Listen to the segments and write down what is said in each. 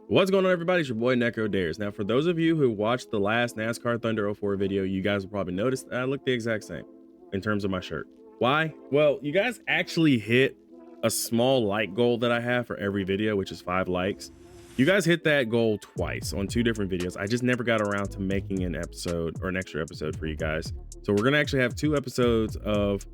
What's going on, everybody? It's your boy Necro Dares. Now, for those of you who watched the last NASCAR Thunder 04 video, you guys will probably notice that I look the exact same in terms of my shirt. Why? Well, you guys actually hit a small like goal that I have for every video, which is 5 likes. You guys hit that goal twice on 2 different videos. I just never got around to making an episode or an extra episode for you guys. So we're gonna actually have 2 episodes of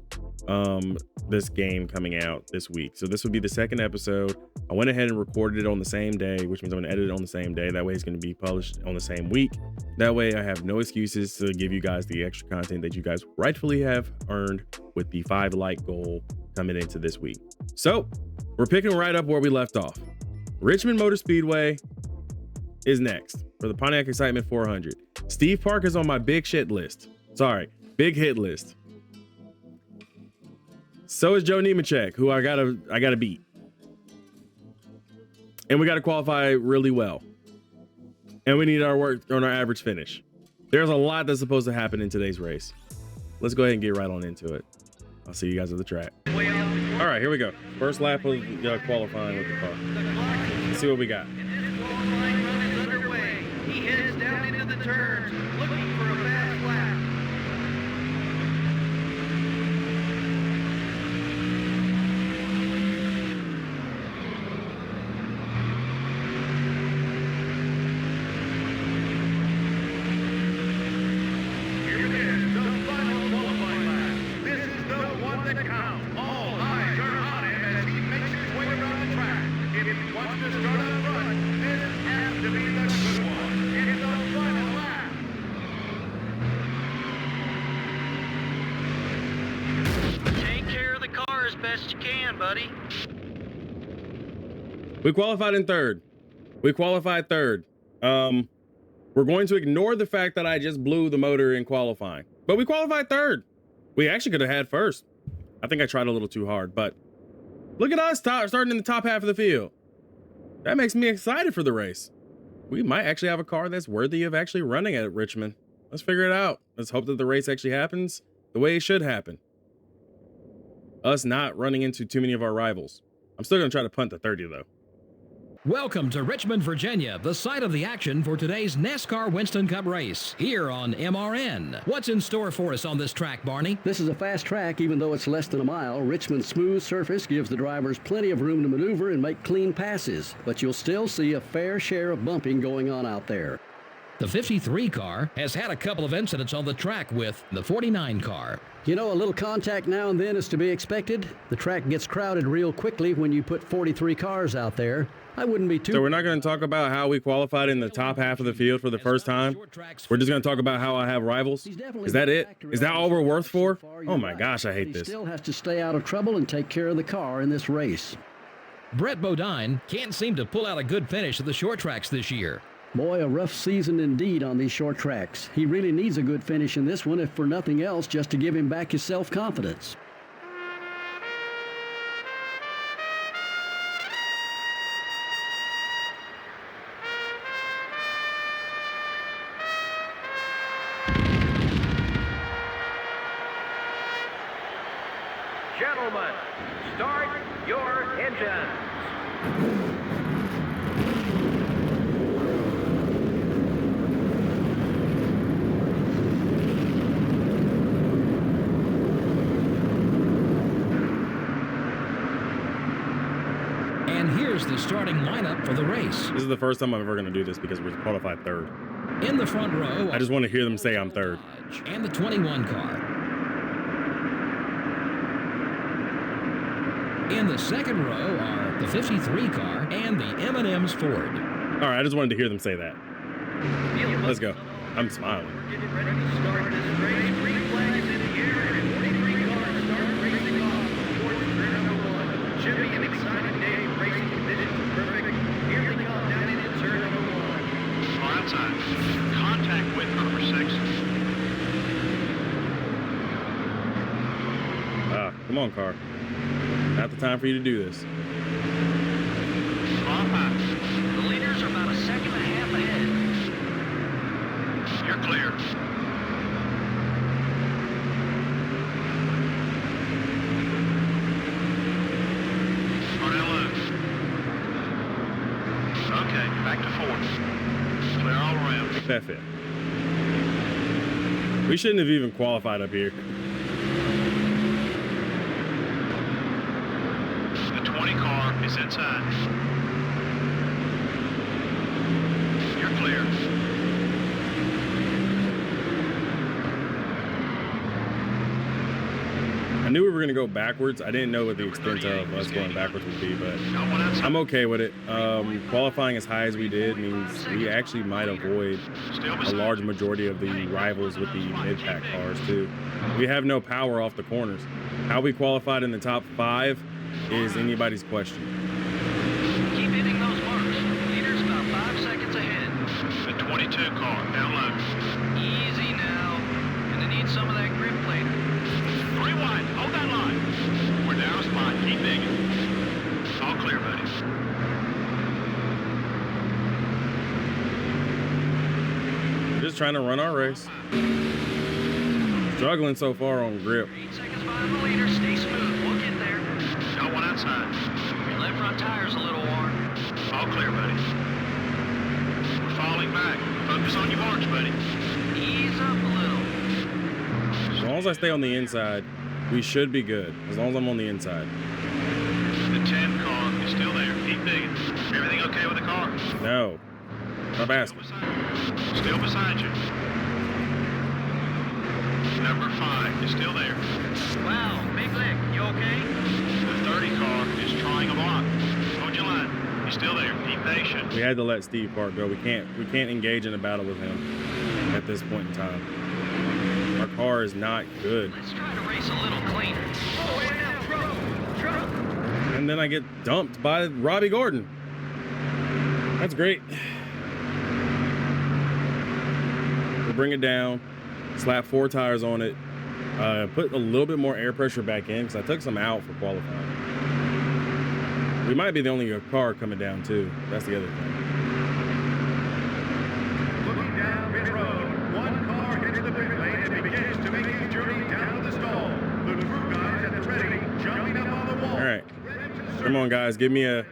this game coming out this week. So this would be the second episode. I went ahead and recorded it on the same day, which means I'm gonna edit it on the same day. That way it's gonna be published on the same week. That way I have no excuses to give you guys the extra content that you guys rightfully have earned with the 5 like goal coming into this week. So we're picking right up where we left off. Richmond Motor Speedway is next for the Pontiac Excitement 400. Steve Park is on my big shit list. Sorry, big hit list. So is Joe Nemechek, who I gotta beat. And we gotta qualify really well. And we need our work on our average finish. There's a lot that's supposed to happen in today's race. Let's go ahead and get right on into it. I'll see you guys at the track. All right, here we go. First lap of qualifying with the car. Let's see what we got. He heads down into the turns, looking for a fast lap. Here it is, the final qualifying lap. This is the one that counts. All eyes are on him as he makes his way around the track. If he wants to start up front, this has to be the good one. It's the final lap. Take care of the car as best you can, buddy. We qualified in third. We're going to ignore the fact that I just blew the motor in qualifying, but we qualified third. We actually could have had first. I think I tried a little too hard, but look at us starting in the top half of the field. That makes me excited for the race. We might actually have a car that's worthy of actually running at Richmond. Let's figure it out. Let's hope that the race actually happens the way it should happen. Us not running into too many of our rivals. I'm still gonna try to punt to 30 though. Welcome to Richmond, Virginia, the site of the action for today's NASCAR Winston Cup race, here on MRN. What's in store for us on this track, Barney? This is a fast track, even though it's less than a mile. Richmond's smooth surface gives the drivers plenty of room to maneuver and make clean passes, but you'll still see a fair share of bumping going on out there. The 53 car has had a couple of incidents on the track with the 49 car. You know, a little contact now and then is to be expected. The track gets crowded real quickly when you put 43 cars out there. I wouldn't be too... So we're not going to talk about how we qualified in the top half of the field for the first time. We're just going to talk about how I have rivals. Is that it? Is that all we're worth for? Oh my gosh, I hate this. He still has to stay out of trouble and take care of the car in this race. Brett Bodine can't seem to pull out a good finish at the short tracks this year. Boy, a rough season indeed on these short tracks. He really needs a good finish in this one, if for nothing else, just to give him back his self-confidence. Gentlemen, start your engines. And here's the starting lineup for the race. This is the first time I'm ever going to do this because we're qualified third. In the front row, I just want to hear them say I'm third. And the 21 car. In the second row are the 53 car and the M&M's Ford. All right, I just wanted to hear them say that. Let's go. I'm smiling. We're getting ready to start this race. 3 flags in the air and 43 cars start racing off towards turn number 1. Should be an exciting day. Racing conditions are perfect. Here they come down into turn number 1. Flat time. Contact with number 6. Come on, car. Not the time for you to do this. Small pass. The leaders are about a second and a half ahead. You're clear. Okay, back to fourth. Clear all around. Make that fit. We shouldn't have even qualified up here. The 20 car is inside. You're clear. I knew we were going to go backwards. I didn't know what the extent of us going backwards would be, but Got one outside. I'm okay with it. Qualifying as high as we did means we actually might avoid Still a beside large you. majority of the rivals with the mid-pack cars too. We have no power off the corners. How we qualified in the top 5 is anybody's question. Keep hitting those marks. Leader's about 5 seconds ahead. The 22 car down low. Easy now. Gonna need some of that grip later. 3 wide. Hold that line. We're down a spot. Keep digging. All clear, buddy. Just trying to run our race. Struggling so far on grip. 8 seconds behind the leader. Stay smooth. We'll get there. Got one outside. Your left front tire's a little worn. All clear, buddy. We're falling back. Focus on your marks, buddy. Ease up a little. As long as I stay on the inside, we should be good. As long as I'm on the inside. The 10 car is still there. Keep digging. Everything okay with the car? No. Stop asking. Still beside you. Number 5 is still there. Wow, big lick. You okay? The 30 car is trying a block. Hold your line. He's still there. Be patient. We had to let Steve Park go. We can't engage in a battle with him at this point in time. Our car is not good. Let's try to race a little cleaner. Oh, wait now, trouble. And then I get dumped by Robbie Gordon. That's great. We'll bring it down, slap 4 tires on it, put a little bit more air pressure back in because I took some out for qualifying. We might be the only car coming down too. That's the other thing. Looking down pit road, one car hits the pit lane and begins to make his journey down to the stall. The crew guys at the ready, jumping up on the wall. All right. Come on, guys. Give me a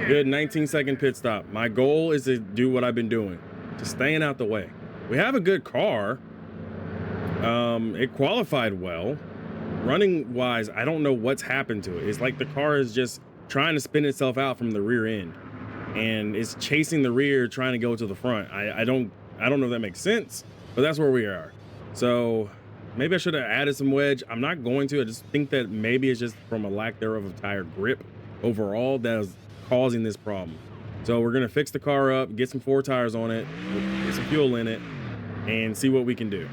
good 19-second pit stop. My goal is to do what I've been doing, just staying out the way. We have a good car. It qualified well. Running wise, I don't know what's happened to it. It's like the car is just trying to spin itself out from the rear end, and it's chasing the rear, trying to go to the front. I don't know if that makes sense, but that's where we are. So maybe I should have added some wedge. I'm not going to. I just think that maybe it's just from a lack thereof of tire grip overall that is causing this problem. So we're gonna fix the car up, get some 4 tires on it, get some fuel in it, and see what we can do.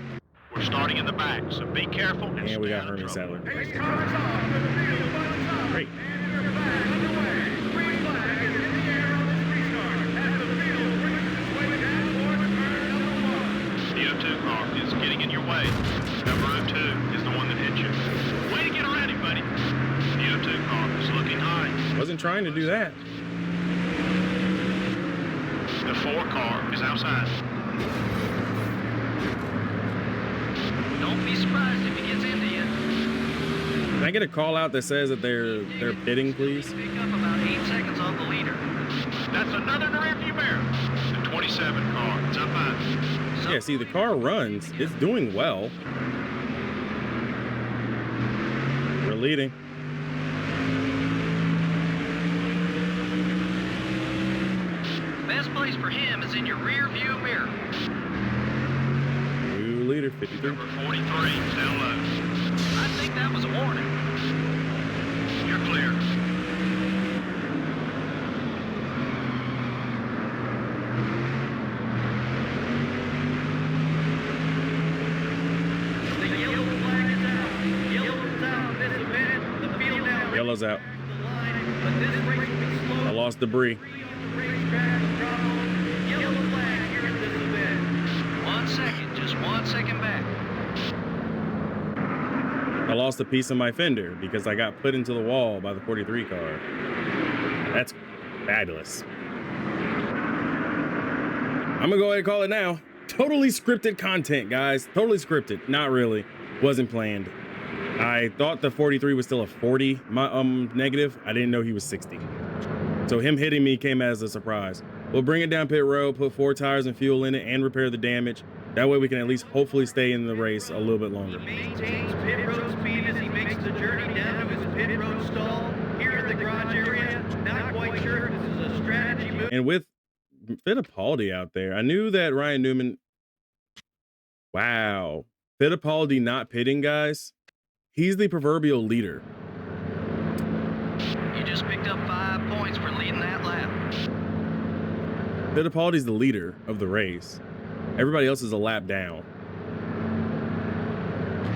We're starting in the back, so be careful. And we stay got out of Hermie trouble. Sadler. Pace cars off, the field runs up, Great. and you're back underway. Green flag is in the air on this restart, as the field brings its way down towards turn number 1. The 02 car is getting in your way. Number 02 is the one that hit you. Way to get around him, buddy. The 02 car is looking high. Wasn't trying to do that. The 4 car is outside. Don't be surprised if he gets into you. Can I get a call out that says that they're pitting, please? Pick up about 8 seconds off the leader. That's another in the rearview mirror. The 27 car is up high. Yeah, see, the car runs. It's doing well. We're leading. Best place for him is in your rear view mirror. New leader, 53. Number 43 down low. I think that was a warning. You're clear. The yellow flag is out. Yellow's out this event. The field now Yellow's out. the line, but this race will be slow. I lost debris. Racetrack, yellow flag here in this event. 1 second, just 1 second back. I lost a piece of my fender because I got put into the wall by the 43 car. That's fabulous. I'm gonna go ahead and call it now. Totally scripted content, guys. Totally scripted. Not really. Wasn't planned. I thought the 43 was still a 40 negative. I didn't know he was 60. So him hitting me came as a surprise. We'll bring it down pit road, put 4 tires and fuel in it, and repair the damage. That way we can at least hopefully stay in the race a little bit longer. He maintains pit road speed as he makes the journey down to his pit road stall here in the garage area. Not quite sure if this is a strategy move. And with Fittipaldi out there, I knew that Ryan Newman. Wow. Fittipaldi not pitting, guys. He's the proverbial leader. You just picked up 5 points for leading that lap. Fittipaldi's the leader of the race. Everybody else is a lap down.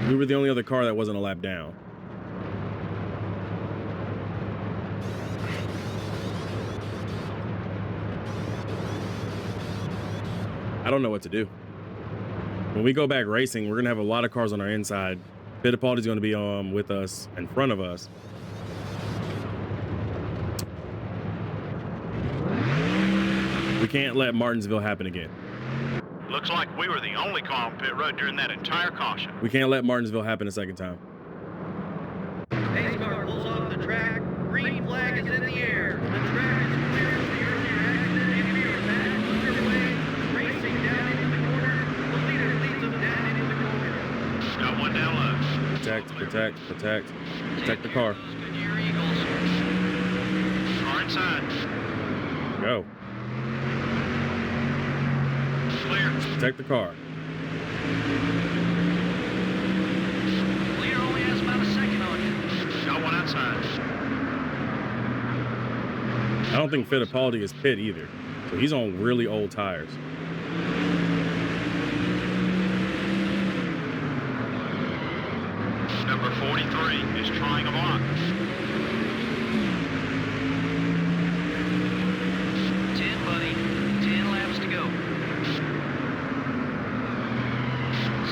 We were the only other car that wasn't a lap down. I don't know what to do. When we go back racing, we're gonna have a lot of cars on our inside. Fittipaldi's gonna be with us in front of us. We can't let Martinsville happen again. Looks like we were the only car on pit road during that entire caution. We can't let Martinsville happen a second time. NASCAR pulls off the track. Green flag is in the air. The track is clear for the earlier accident, and we are back underway. Racing down into the corner. The leader leads them down into the corner. Got one down low. Protect the car. Goodyear Eagles. Car inside. Go. Clear. Protect the car. Leader only has about a second on you. Got one outside. I don't think Fittipaldi is pit either. So he's on really old tires. Number 43 is trying a block. 10, buddy. 10 laps to go.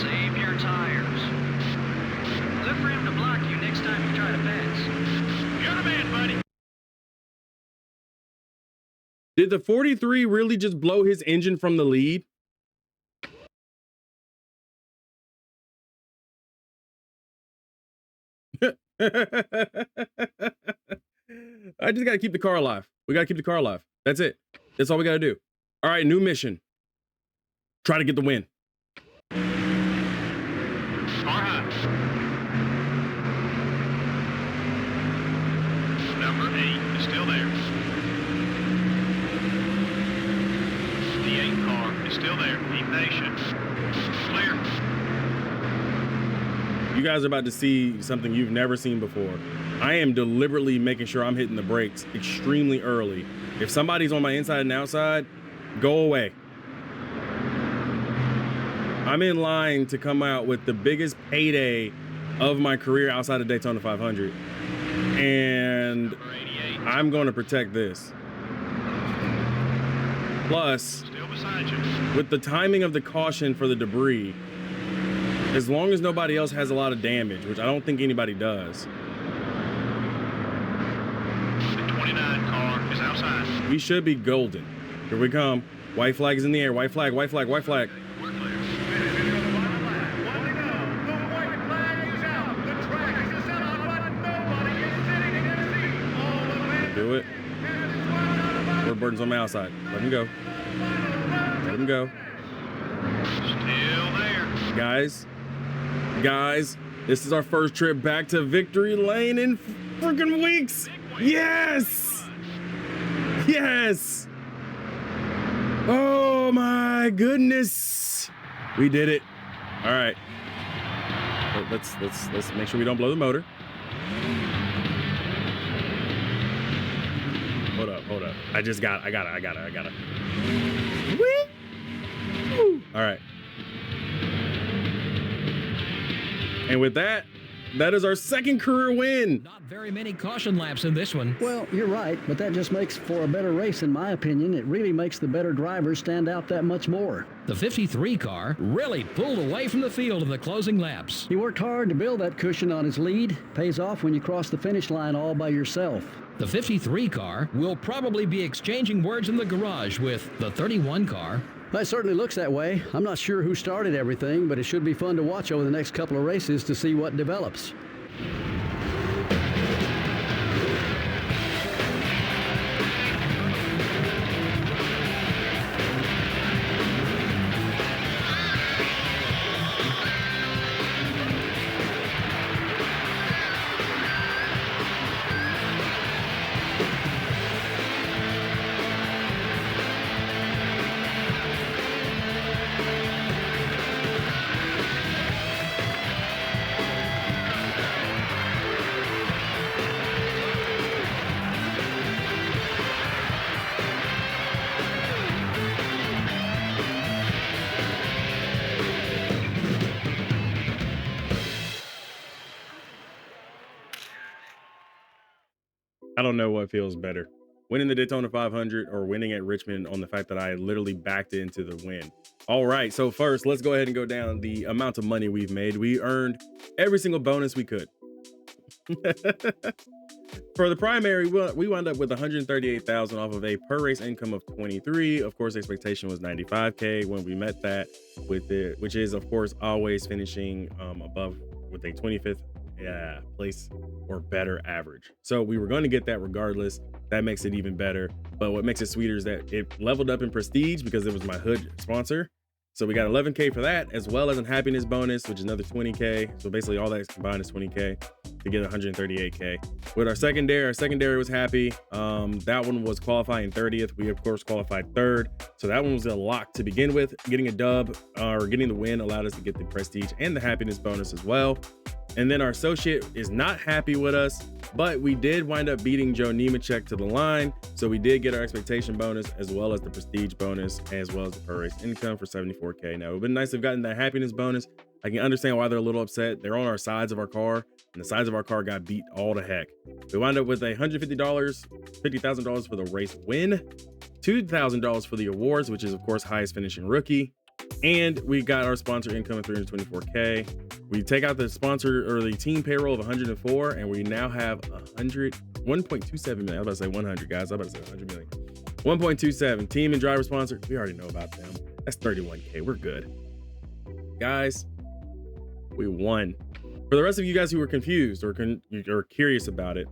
Save your tires. Look for him to block you next time you try to pass. You're the man, buddy. Did the 43 really just blow his engine from the lead? I just got to keep the car alive. We got to keep the car alive. That's it. That's all we got to do. All right, new mission. Try to get the win. Car high. Number 8 is still there. The 8 car is still there. Be patient. Clear. You guys are about to see something you've never seen before. I am deliberately making sure I'm hitting the brakes extremely early. If somebody's on my inside and outside, go away. I'm in line to come out with the biggest payday of my career outside of Daytona 500. And I'm going to protect this. Plus, Still beside you. with the timing of the caution for the debris, as long as nobody else has a lot of damage, which I don't think anybody does, The 29 car is outside. we should be golden. Here we come. White flag is in the air. White flag, white flag, white flag. We're clear. Finish into the final lap. One to go. The white flag is out. The track is a sellout, but nobody is sitting in their seat. All the way Do it. Word burden's on my outside. Let him go. Let him go. Still there. Guys, this is our first trip back to victory lane in freaking weeks. Yes! Yes! Oh my goodness. We did it. All right. Let's make sure we don't blow the motor. Hold up. I got it. Whee! All right. And with that, that is our second career win. Not very many caution laps in this one. Well, you're right, but that just makes for a better race in my opinion. It really makes the better drivers stand out that much more. The 53 car really pulled away from the field in the closing laps. He worked hard to build that cushion on his lead. Pays off when you cross the finish line all by yourself. The 53 car will probably be exchanging words in the garage with the 31 car. It certainly looks that way. I'm not sure who started everything, but it should be fun to watch over the next couple of races to see what develops. I don't know what feels better, winning the Daytona 500 or winning at Richmond on the fact that I literally backed into the win. All right, so first, let's go ahead and go down the amount of money we've made. We earned every single bonus we could. For the primary, we wound up with 138,000 off of a per race income of 23. Of course, expectation was 95K when we met that with it, which is of course always finishing above with a 25th place or better average. So we were going to get that regardless. That makes it even better. But what makes it sweeter is that it leveled up in prestige because it was my hood sponsor. So we got 11K for that, as well as a happiness bonus, which is another 20K. So basically all that combined is 20K to get 138K. With our secondary was happy. That one was qualifying 30th. We of course qualified third. So that one was a lock to begin with. Getting a dub or getting the win allowed us to get the prestige and the happiness bonus as well. And then our associate is not happy with us, but we did wind up beating Joe Nemechek to the line. So we did get our expectation bonus as well as the prestige bonus, as well as the per race income for 74K. Now, it would have been nice to have gotten that happiness bonus. I can understand why they're a little upset. They're on our sides of our car, and the sides of our car got beat all to heck. We wound up with $50,000 for the race win, $2,000 for the awards, which is of course highest finishing rookie. And we got our sponsor income of 324K. We take out the sponsor or the team payroll of 104, and we now have 1.27 million. I was about to say 100, guys. I was about to say 100 million. 1.27 team and driver sponsor. We already know about them. That's 31K. We're good, guys. We won. For the rest of you guys who were confused or curious about it,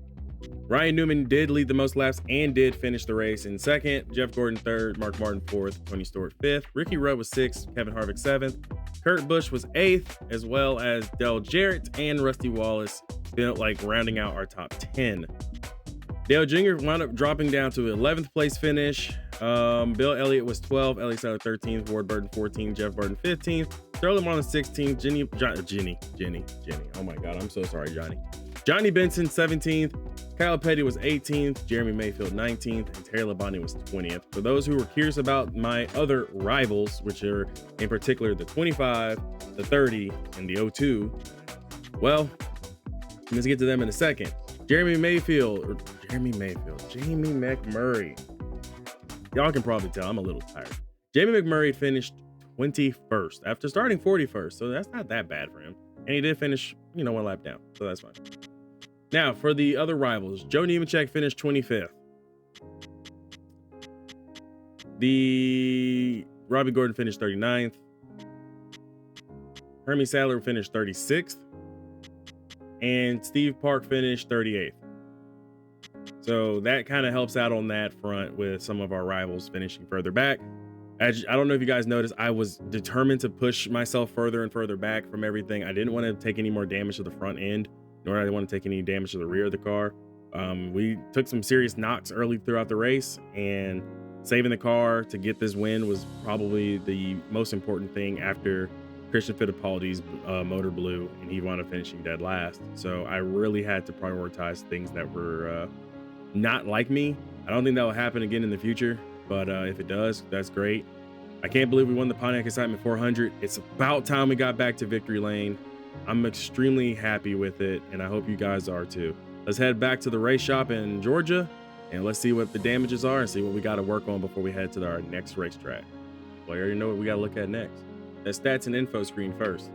Ryan Newman did lead the most laps and did finish the race in second. Jeff Gordon third, Mark Martin fourth, Tony Stewart fifth, Ricky Rudd was sixth, Kevin Harvick seventh, Kurt Busch was eighth, as well as Dale Jarrett and Rusty Wallace, rounding out our top 10. Dale Jr. wound up dropping down to 11th place finish. Bill Elliott was 12th, Ellie Sattler 13th, Ward Burton 14th, Jeff Burton 15th, Sterling Marlin 16th, Jenny. Oh my God, I'm so sorry, Johnny. Johnny Benson 17th, Kyle Petty was 18th, Jeremy Mayfield 19th, and Terry Labonte was 20th. For those who were curious about my other rivals, which are in particular the 25, the 30, and the 02, well, let's get to them in a second. Jamie McMurray. Y'all can probably tell I'm a little tired. Jamie McMurray finished 21st after starting 41st, so that's not that bad for him. And he did finish, one lap down, so that's fine. Now, for the other rivals, Joe Nemechek finished 25th. Robbie Gordon finished 39th. Hermie Sadler finished 36th. And Steve Park finished 38th. So that kind of helps out on that front with some of our rivals finishing further back. I don't know if you guys noticed, I was determined to push myself further and further back from everything. I didn't want to take any more damage to the front end, nor did I want to take any damage to the rear of the car. We took some serious knocks early throughout the race, and saving the car to get this win was probably the most important thing after Christian Fittipaldi's motor blew and he wound up finishing dead last. So I really had to prioritize things that were not like me. I don't think that will happen again in the future, but if it does, that's great. I can't believe we won the Pontiac Excitement 400. It's about time we got back to victory lane. I'm extremely happy with it, and I hope you guys are too. Let's head back to the race shop in Georgia, and let's see what the damages are and see what we got to work on before we head to our next racetrack. Well, you already know what we got to look at next. That stats and info screen first.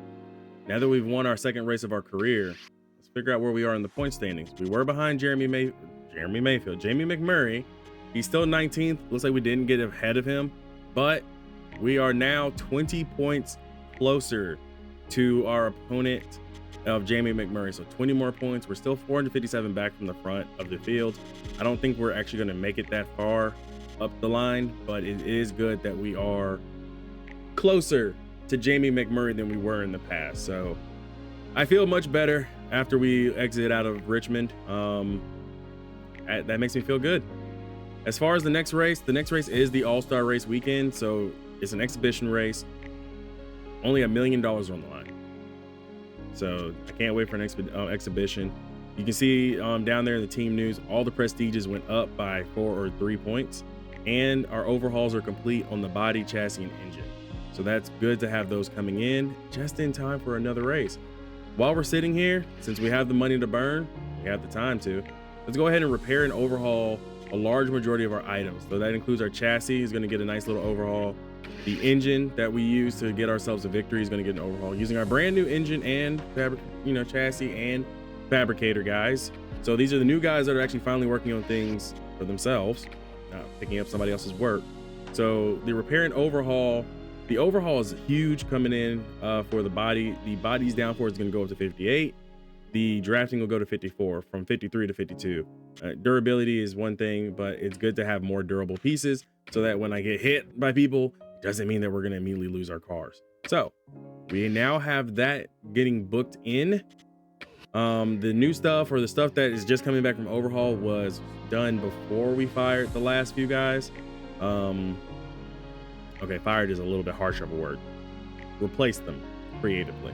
Now that we've won our second race of our career, let's figure out where we are in the point standings. We were behind Jamie McMurray. He's still 19th. Looks like we didn't get ahead of him, but we are now 20 points closer to our opponent of Jamie McMurray. So 20 more points. We're still 457 back from the front of the field. I don't think we're actually going to make it that far up the line, but it is good that we are closer to Jamie McMurray than we were in the past. So I feel much better after we exit out of Richmond. That makes me feel good. As far as the next race is the All-Star Race weekend. So it's an exhibition race. Only $1 million on the line. So I can't wait for an exhibition. You can see down there in the team news, all the prestiges went up by 4 or 3 points, and our overhauls are complete on the body, chassis, and engine. So that's good to have those coming in just in time for another race. While we're sitting here, since we have the money to burn, we have the time to, let's go ahead and repair and overhaul a large majority of our items. So that includes our chassis is going to get a nice little overhaul. The engine that we use to get ourselves a victory is going to get an overhaul using our brand new engine and chassis and fabricator guys. So these are the new guys that are actually finally working on things for themselves, not picking up somebody else's work. So the repair and overhaul, the overhaul is huge coming in for the body. The body's downforce is going to go up to 58. The drafting will go to 54, from 53 to 52. Durability is one thing, but it's good to have more durable pieces so that when I get hit by people, it doesn't mean that we're going to immediately lose our cars. So we now have that getting booked in. The new stuff, or the stuff that is just coming back from overhaul, was done before we fired the last few guys. Okay, fired is a little bit harsher of a word. Replaced them creatively.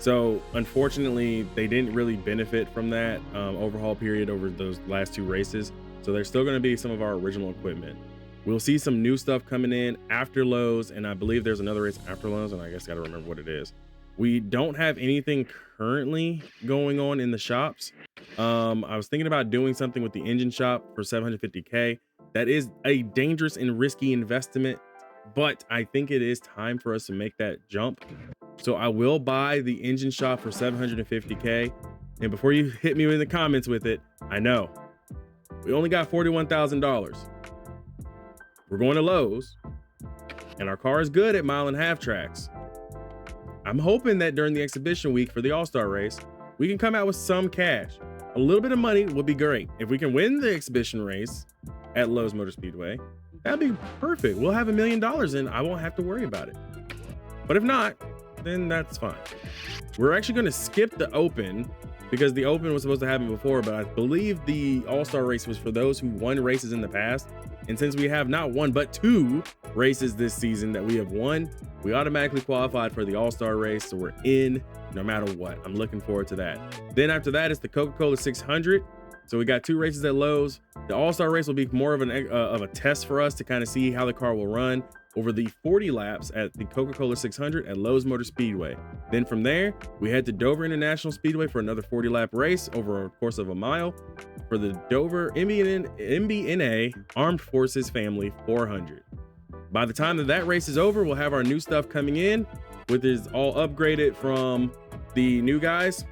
So unfortunately, they didn't really benefit from that overhaul period over those last two races. So there's still going to be some of our original equipment. We'll see some new stuff coming in after Lowe's, and I believe there's another race after Lowe's, and I guess I gotta remember what it is. We don't have anything currently going on in the shops. I was thinking about doing something with the engine shop for 750K. That is a dangerous and risky investment, but I think it is time for us to make that jump. So I will buy the engine shop for 750K. And before you hit me in the comments with it, I know we only got $41,000. We're going to Lowe's, and our car is good at 1.5 mile tracks. I'm hoping that during the exhibition week for the All-Star race, we can come out with some cash. A little bit of money would be great. If we can win the exhibition race at Lowe's Motor Speedway, that'd be perfect. We'll have $1 million and I won't have to worry about it. But if not, then that's fine. We're actually going to skip the Open because the Open was supposed to happen before, but I believe the All-Star race was for those who won races in the past. And since we have not one, but 2 races this season that we have won, we automatically qualified for the All-Star race. So we're in no matter what. I'm looking forward to that. Then after that, it's the Coca-Cola 600. So we got 2 races at Lowe's. The All-Star race will be more of a test for us to kind of see how the car will run over the 40 laps at the Coca-Cola 600 at Lowe's Motor Speedway. Then from there, we head to Dover International Speedway for another 40 lap race over a course of 1 mile for the Dover MBNA Armed Forces Family 400. By the time that race is over, we'll have our new stuff coming in, which is all upgraded from the new guys.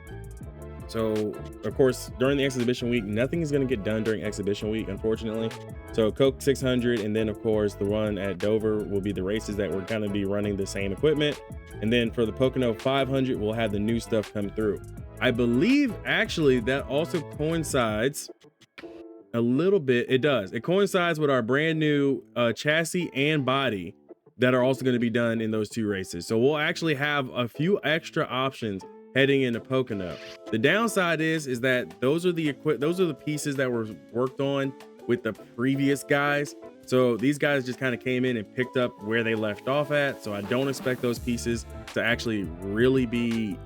So of course, during the exhibition week, nothing is going to get done during exhibition week, unfortunately. So Coke 600, and then of course the run at Dover will be the races that we're going to be running the same equipment. And then for the Pocono 500, we'll have the new stuff come through. I believe actually that also coincides a little bit. It does. It coincides with our brand new chassis and body that are also going to be done in those 2 races. So we'll actually have a few extra options heading into Pocono. The downside is that those are the pieces that were worked on with the previous guys. So these guys just kind of came in and picked up where they left off at. So I don't expect those pieces to actually really be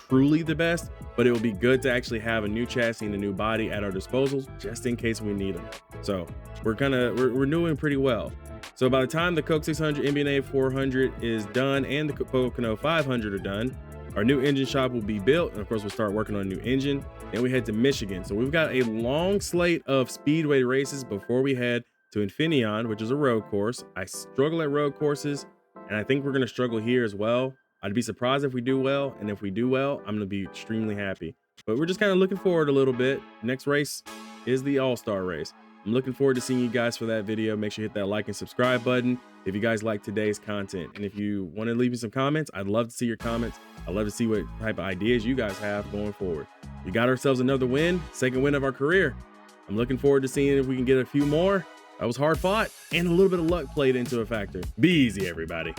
truly the best, but it will be good to actually have a new chassis and a new body at our disposal just in case we need them. So we're doing pretty well. So by the time the Coke 600 MBNA 400 is done and the Pocono 500 are done, our new engine shop will be built, and of course we'll start working on a new engine. Then we head to Michigan. So we've got a long slate of speedway races before we head to Infineon, which is a road course. I struggle at road courses, and I think we're going to struggle here as well. I'd be surprised if we do well, and if we do well, I'm going to be extremely happy. But we're just kind of looking forward a little bit. Next race is the All-Star race. I'm looking forward to seeing you guys for that video. Make sure you hit that like and subscribe button if you guys like today's content. And if you want to leave me some comments, I'd love to see your comments. I'd love to see what type of ideas you guys have going forward. We got ourselves another win, second win of our career. I'm looking forward to seeing if we can get a few more. That was hard fought, and a little bit of luck played into a factor. Be easy, everybody.